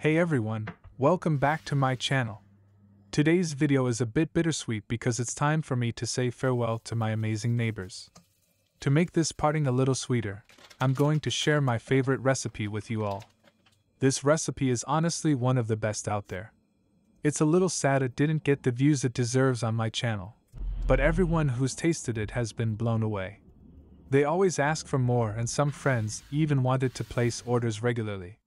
Hey everyone, welcome back to my channel. Today's video is a bit bittersweet because it's time for me to say farewell to my amazing neighbors. To make this parting a little sweeter, I'm going to share my favorite recipe with you all. This recipe is honestly one of the best out there. It's a little sad it didn't get the views it deserves on my channel, but everyone who's tasted it has been blown away. They always ask for more and some friends even wanted to place orders regularly.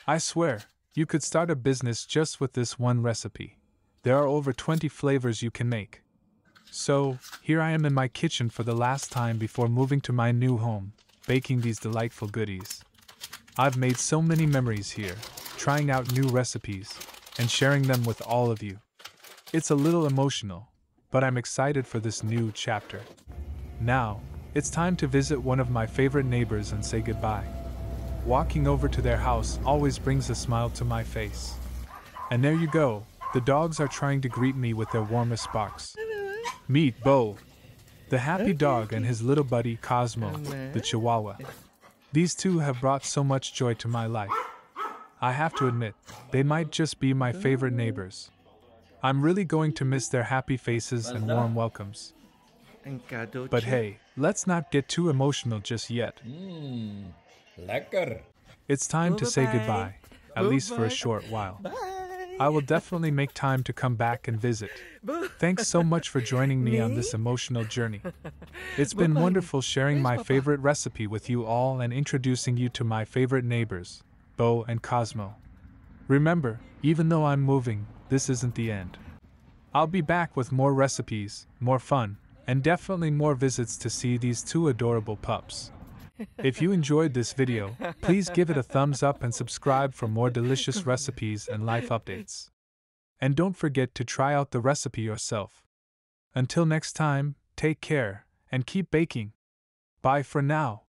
I swear, you could start a business just with this one recipe. There are over 20 flavors you can make. So, here I am in my kitchen for the last time before moving to my new home, baking these delightful goodies. I've made so many memories here, trying out new recipes, and sharing them with all of you. It's a little emotional, but I'm excited for this new chapter. Now, it's time to visit one of my favorite neighbors and say goodbye. Walking over to their house always brings a smile to my face. And there you go, the dogs are trying to greet me with their warmest barks. Meet Bo, the happy dog, and his little buddy Cosmo, the Chihuahua. These two have brought so much joy to my life. I have to admit, they might just be my favorite neighbors. I'm really going to miss their happy faces and warm welcomes. But hey, let's not get too emotional just yet. Lekker. It's time to say goodbye, at least for a short while. I will definitely make time to come back and visit. Thanks so much for joining me on this emotional journey. It's been wonderful sharing my favorite recipe with you all and introducing you to my favorite neighbors, Bo and Cosmo. Remember, even though I'm moving, this isn't the end. I'll be back with more recipes, more fun, and definitely more visits to see these two adorable pups. If you enjoyed this video, please give it a thumbs up and subscribe for more delicious recipes and life updates. And don't forget to try out the recipe yourself. Until next time, take care and keep baking. Bye for now.